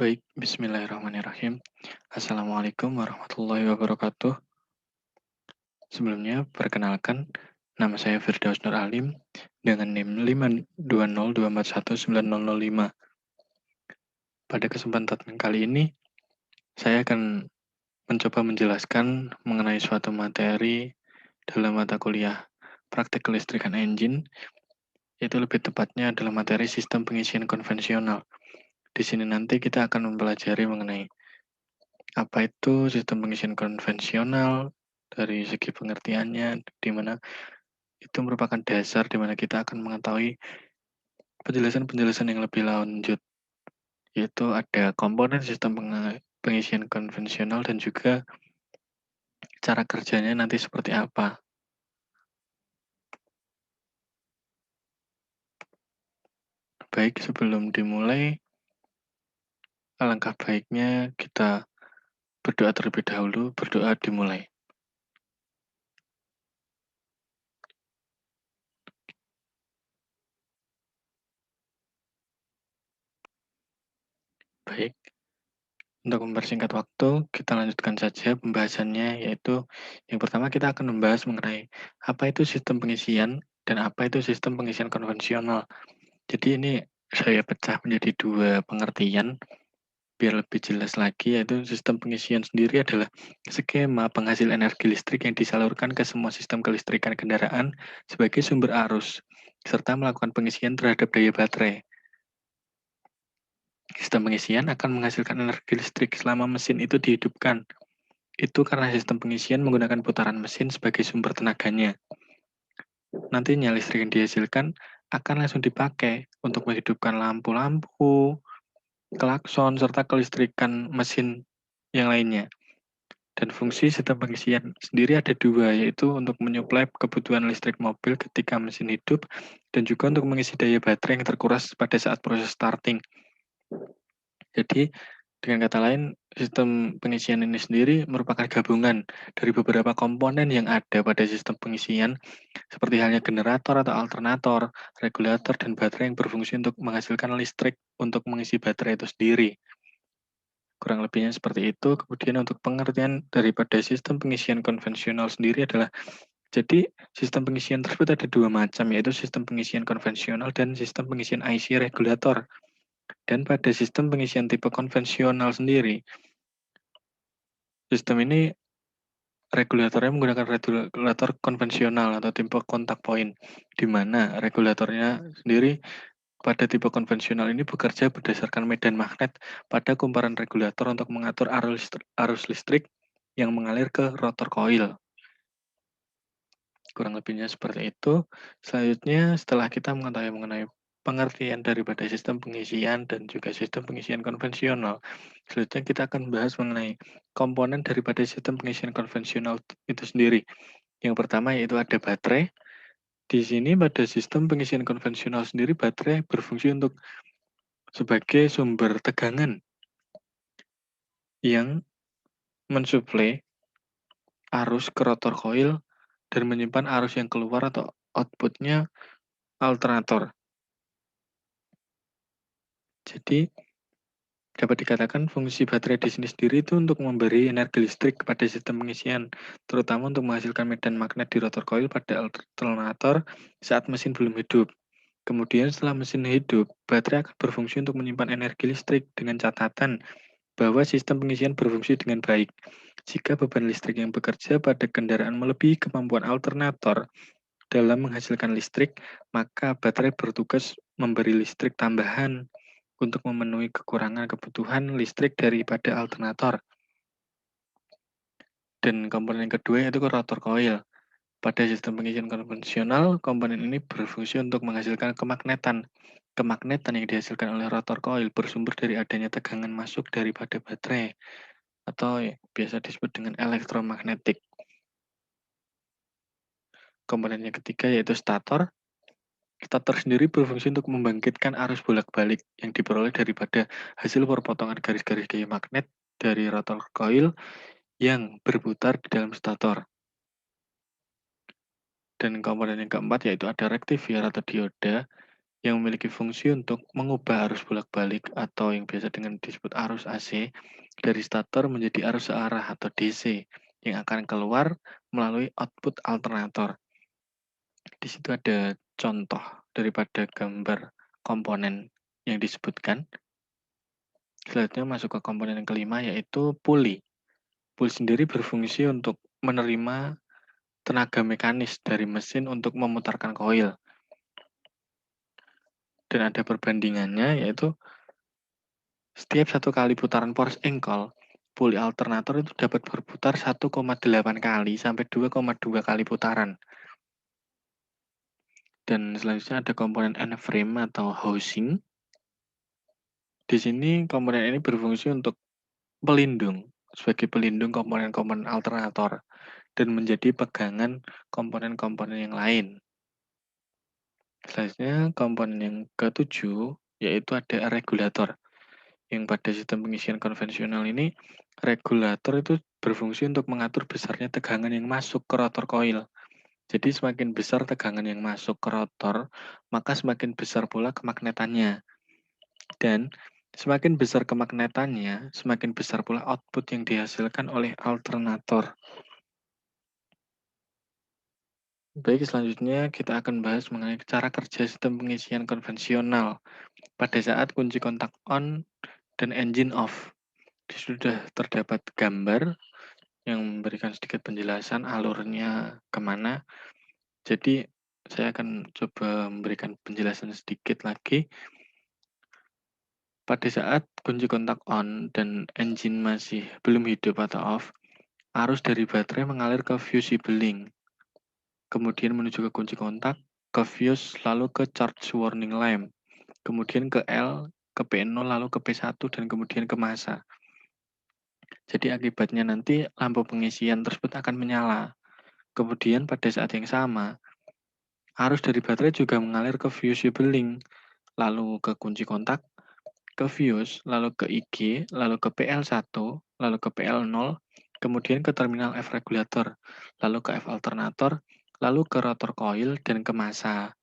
Baik, bismillahirrahmanirrahim. Assalamualaikum warahmatullahi wabarakatuh. Sebelumnya, perkenalkan, nama saya Firdaus Nur Alim dengan NIM 52024190005. Pada kesempatan kali ini, saya akan mencoba menjelaskan mengenai suatu materi dalam mata kuliah Praktek Kelistrikan Engine, yaitu lebih tepatnya adalah materi sistem pengisian konvensional. Di sini nanti kita akan mempelajari mengenai apa itu sistem pengisian konvensional dari segi pengertiannya, di mana itu merupakan dasar di mana kita akan mengetahui penjelasan-penjelasan yang lebih lanjut, yaitu ada komponen sistem pengisian konvensional dan juga cara kerjanya nanti seperti apa. Baik, sebelum dimulai, alangkah baiknya kita berdoa terlebih dahulu, berdoa dimulai. Baik, untuk mempersingkat waktu, kita lanjutkan saja pembahasannya, yaitu yang pertama kita akan membahas mengenai apa itu sistem pengisian dan apa itu sistem pengisian konvensional. Jadi ini saya pecah menjadi dua pengertian biar lebih jelas lagi, yaitu sistem pengisian sendiri adalah skema penghasil energi listrik yang disalurkan ke semua sistem kelistrikan kendaraan sebagai sumber arus, serta melakukan pengisian terhadap daya baterai. Sistem pengisian akan menghasilkan energi listrik selama mesin itu dihidupkan. Itu karena sistem pengisian menggunakan putaran mesin sebagai sumber tenaganya. Nantinya listrik yang dihasilkan akan langsung dipakai untuk menghidupkan lampu-lampu, klakson, serta kelistrikan mesin yang lainnya. Dan fungsi sistem pengisian sendiri ada dua, yaitu untuk menyuplai kebutuhan listrik mobil ketika mesin hidup, dan juga untuk mengisi daya baterai yang terkuras pada saat proses starting. Jadi, dengan kata lain, sistem pengisian ini sendiri merupakan gabungan dari beberapa komponen yang ada pada sistem pengisian, seperti halnya generator atau alternator, regulator, dan baterai yang berfungsi untuk menghasilkan listrik untuk mengisi baterai itu sendiri. Kurang lebihnya seperti itu. Kemudian untuk pengertian daripada sistem pengisian konvensional sendiri adalah, jadi sistem pengisian tersebut ada dua macam, yaitu sistem pengisian konvensional dan sistem pengisian IC regulator. Dan pada sistem pengisian tipe konvensional sendiri, sistem ini regulatornya menggunakan regulator konvensional atau tipe kontak point, di mana regulatornya sendiri pada tipe konvensional ini bekerja berdasarkan medan magnet pada kumparan regulator untuk mengatur arus listrik yang mengalir ke rotor koil. Kurang lebihnya seperti itu. Selanjutnya, setelah kita mengetahui mengenai pengertian daripada sistem pengisian dan juga sistem pengisian konvensional, selanjutnya kita akan bahas mengenai komponen daripada sistem pengisian konvensional itu sendiri. Yang pertama yaitu ada baterai. Di sini pada sistem pengisian konvensional sendiri, baterai berfungsi untuk sebagai sumber tegangan yang mensuplai arus ke rotor koil dan menyimpan arus yang keluar atau outputnya alternator. Jadi, dapat dikatakan fungsi baterai di sini sendiri itu untuk memberi energi listrik kepada sistem pengisian, terutama untuk menghasilkan medan magnet di rotor koil pada alternator saat mesin belum hidup. Kemudian setelah mesin hidup, baterai akan berfungsi untuk menyimpan energi listrik dengan catatan bahwa sistem pengisian berfungsi dengan baik. Jika beban listrik yang bekerja pada kendaraan melebihi kemampuan alternator dalam menghasilkan listrik, maka baterai bertugas memberi listrik tambahan untuk memenuhi kekurangan kebutuhan listrik daripada alternator. Dan komponen yang kedua yaitu rotor coil. Pada sistem pengisian konvensional, komponen ini berfungsi untuk menghasilkan kemagnetan. Kemagnetan yang dihasilkan oleh rotor coil bersumber dari adanya tegangan masuk daripada baterai, atau biasa disebut dengan elektromagnetik. Komponen yang ketiga yaitu stator. Stator sendiri berfungsi untuk membangkitkan arus bolak-balik yang diperoleh daripada hasil perpotongan garis-garis gaya magnet dari rotor coil yang berputar di dalam stator. Dan komponen yang keempat yaitu ada rektifier atau dioda. yang memiliki fungsi untuk mengubah arus bolak-balik atau yang biasa dengan disebut arus AC dari stator menjadi arus searah atau DC yang akan keluar melalui output alternator. Di situ ada contoh daripada gambar komponen yang disebutkan. Selanjutnya masuk ke komponen yang kelima yaitu puli. Puli sendiri berfungsi untuk menerima tenaga mekanis dari mesin untuk memutarkan koil. Dan ada perbandingannya yaitu setiap satu kali putaran force engkol, puli alternator itu dapat berputar 1,8 kali sampai 2,2 kali putaran. Dan selanjutnya ada komponen end frame atau housing. Di sini komponen ini berfungsi untuk pelindung, sebagai pelindung komponen-komponen alternator dan menjadi pegangan komponen-komponen yang lain. Selanjutnya komponen yang ketujuh yaitu ada regulator. Yang pada sistem pengisian konvensional ini, regulator itu berfungsi untuk mengatur besarnya tegangan yang masuk ke rotor koil. Jadi semakin besar tegangan yang masuk ke rotor, maka semakin besar pula kemagnetannya. Dan semakin besar kemagnetannya, semakin besar pula output yang dihasilkan oleh alternator. Baik, selanjutnya kita akan bahas mengenai cara kerja sistem pengisian konvensional pada saat kunci kontak on dan engine off. Sudah terdapat gambar yang memberikan sedikit penjelasan alurnya kemana. Jadi saya akan coba memberikan penjelasan sedikit lagi. Pada saat kunci kontak on dan engine masih belum hidup atau off, arus dari baterai mengalir ke fusible link, kemudian menuju ke kunci kontak, ke fuse, lalu ke charge warning lamp, kemudian ke L, ke P0, lalu ke P1, dan kemudian ke massa. Jadi akibatnya nanti lampu pengisian tersebut akan menyala. Kemudian pada saat yang sama, arus dari baterai juga mengalir ke fusible link, lalu ke kunci kontak, ke fuse, lalu ke IG, lalu ke PL1, lalu ke PL0, kemudian ke terminal F regulator, lalu ke F alternator, lalu ke rotor coil, dan ke massa.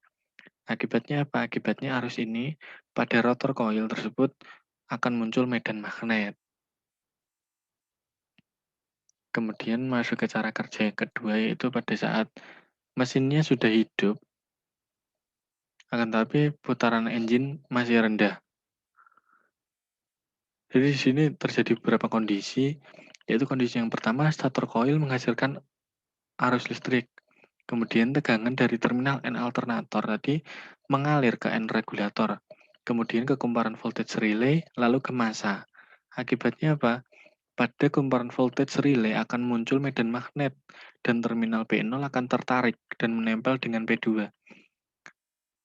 Akibatnya apa? Akibatnya arus ini pada rotor coil tersebut akan muncul medan magnet. Kemudian masuk ke cara kerja yang kedua yaitu pada saat mesinnya sudah hidup, akan tetapi putaran engine masih rendah. Jadi di sini terjadi beberapa kondisi, yaitu kondisi yang pertama stator coil menghasilkan arus listrik. Kemudian tegangan dari terminal N alternator tadi mengalir ke N regulator. Kemudian ke kumparan voltage relay, lalu ke massa. Akibatnya apa? Pada kumparan voltage relay akan muncul medan magnet dan terminal P0 akan tertarik dan menempel dengan P2.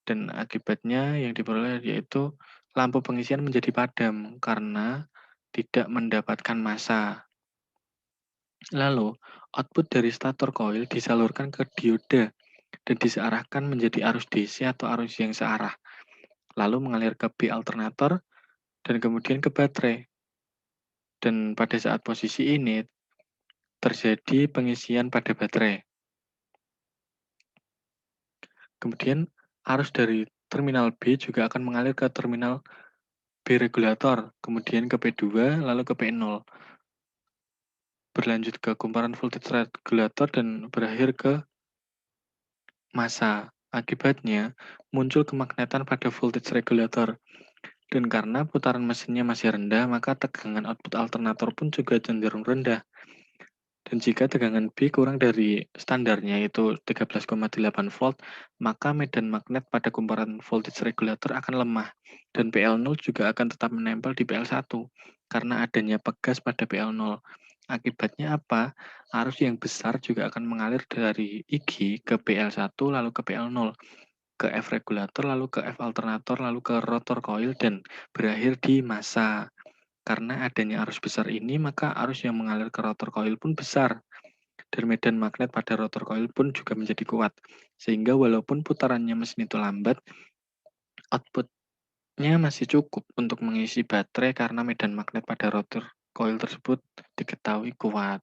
Dan akibatnya yang diperoleh yaitu lampu pengisian menjadi padam karena tidak mendapatkan massa. Lalu, output dari stator coil disalurkan ke dioda dan disearahkan menjadi arus DC atau arus yang searah. Lalu mengalir ke B alternator dan kemudian ke baterai. Dan pada saat posisi ini terjadi pengisian pada baterai. Kemudian arus dari terminal B juga akan mengalir ke terminal B regulator, kemudian ke P2, lalu ke P0. Berlanjut ke kumparan voltage regulator dan berakhir ke massa. Akibatnya, muncul kemagnetan pada voltage regulator. Dan karena putaran mesinnya masih rendah, maka tegangan output alternator pun juga cenderung rendah. Dan jika tegangan B kurang dari standarnya yaitu 13,8 volt, maka medan magnet pada kumparan voltage regulator akan lemah. Dan PL0 juga akan tetap menempel di PL1 karena adanya pegas pada PL0. Akibatnya apa? Arus yang besar juga akan mengalir dari IG ke PL1 lalu ke PL0, ke F regulator lalu ke F alternator lalu ke rotor coil dan berakhir di massa. Karena adanya arus besar ini, maka arus yang mengalir ke rotor coil pun besar. Dan medan magnet pada rotor coil pun juga menjadi kuat. Sehingga walaupun putarannya mesin itu lambat, outputnya masih cukup untuk mengisi baterai karena medan magnet pada rotor coil tersebut diketahui kuat.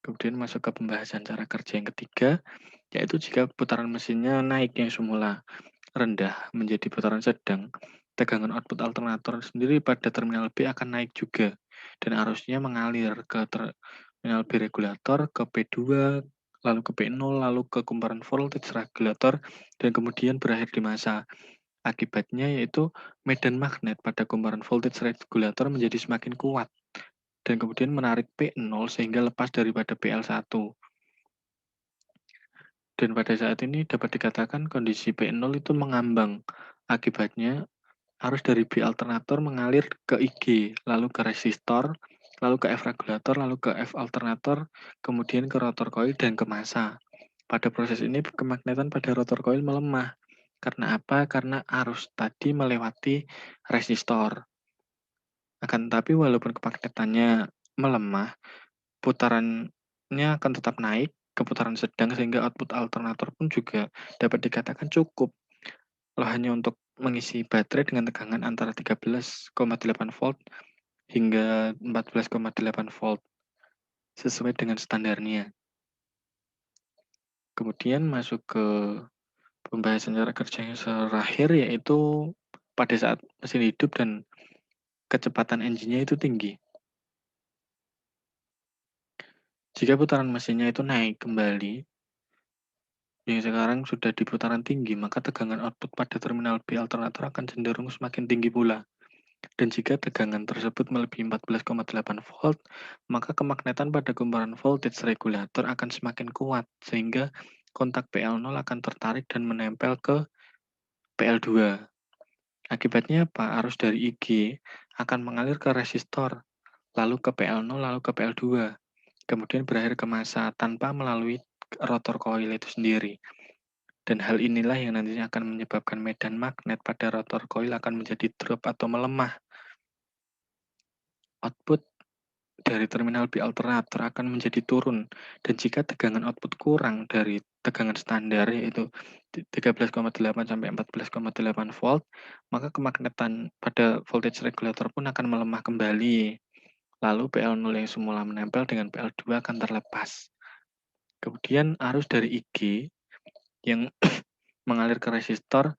Kemudian masuk ke pembahasan cara kerja yang ketiga, yaitu jika putaran mesinnya naik yang semula. rendah menjadi putaran sedang, tegangan output alternator sendiri pada terminal B akan naik juga, dan arusnya mengalir ke terminal B regulator, ke P2, lalu ke P0, lalu ke kumparan voltage regulator, dan kemudian berakhir di massa. Akibatnya yaitu medan magnet pada kumparan voltage regulator menjadi semakin kuat, dan kemudian menarik P0 sehingga lepas daripada PL1. Dan pada saat ini dapat dikatakan kondisi P0 itu mengambang. Akibatnya arus dari B alternator mengalir ke IG, lalu ke resistor, lalu ke F regulator, lalu ke F alternator, kemudian ke rotor coil dan ke massa. Pada proses ini kemagnetan pada rotor coil melemah. Karena apa? Karena arus tadi melewati resistor. Akan tetapi walaupun kemagnetannya melemah, putarannya akan tetap naik ke putaran sedang sehingga output alternator pun juga dapat dikatakan cukup. Kalau hanya untuk mengisi baterai dengan tegangan antara 13,8 volt hingga 14,8 volt sesuai dengan standarnya. Kemudian masuk ke pembahasan cara kerjanya terakhir yaitu pada saat mesin hidup dan kecepatan engine-nya itu tinggi. Jika putaran mesinnya itu naik kembali, yang sekarang sudah di putaran tinggi, maka tegangan output pada terminal B alternator akan cenderung semakin tinggi pula. Dan jika tegangan tersebut melebihi 14,8 volt, maka kemagnetan pada kumparan voltage regulator akan semakin kuat, sehingga kontak PL0 akan tertarik dan menempel ke PL2. Akibatnya apa? Arus dari IG akan mengalir ke resistor, lalu ke PL0, lalu ke PL2. Kemudian berakhir ke massa tanpa melalui rotor coil itu sendiri. Dan hal inilah yang nantinya akan menyebabkan medan magnet pada rotor coil akan menjadi drop atau melemah. Output dari terminal B alternator akan menjadi turun, dan jika tegangan output kurang dari tegangan standar yaitu 13,8 sampai 14,8 volt, maka kemagnetan pada voltage regulator pun akan melemah kembali. Lalu PL0 yang semula menempel dengan PL2 akan terlepas. Kemudian arus dari IG yang mengalir ke resistor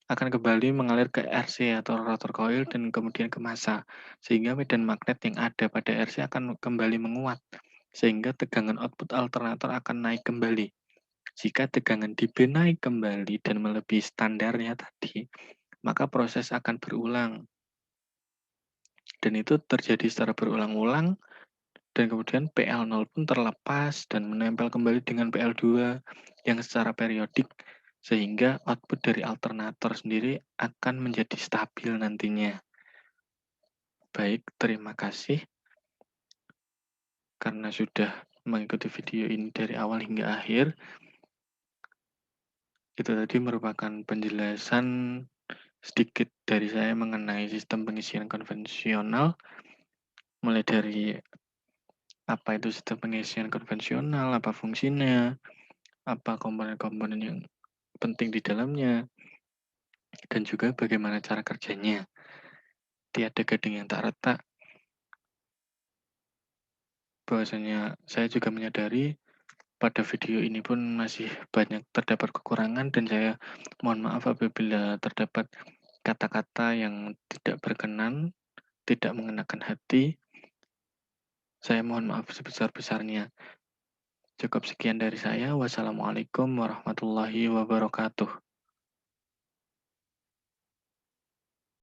akan kembali mengalir ke RC atau rotor coil dan kemudian ke massa, sehingga medan magnet yang ada pada RC akan kembali menguat, sehingga tegangan output alternator akan naik kembali. Jika tegangan di B naik kembali dan melebihi standarnya tadi, maka proses akan berulang. Dan itu terjadi secara berulang-ulang, dan kemudian PL0 pun terlepas dan menempel kembali dengan PL2 yang secara periodik, sehingga output dari alternator sendiri akan menjadi stabil nantinya. Baik, terima kasih karena sudah mengikuti video ini dari awal hingga akhir. Itu tadi merupakan penjelasan sedikit dari saya mengenai sistem pengisian konvensional, mulai dari apa itu sistem pengisian konvensional, apa fungsinya, apa komponen-komponen yang penting di dalamnya, dan juga bagaimana cara kerjanya. Tiada gading yang tak retak, bahwasanya saya juga menyadari pada video ini pun masih banyak terdapat kekurangan, dan saya mohon maaf apabila terdapat kata-kata yang tidak berkenan, tidak mengenakan hati. Saya mohon maaf sebesar-besarnya. Cukup sekian dari saya. Wassalamualaikum warahmatullahi wabarakatuh.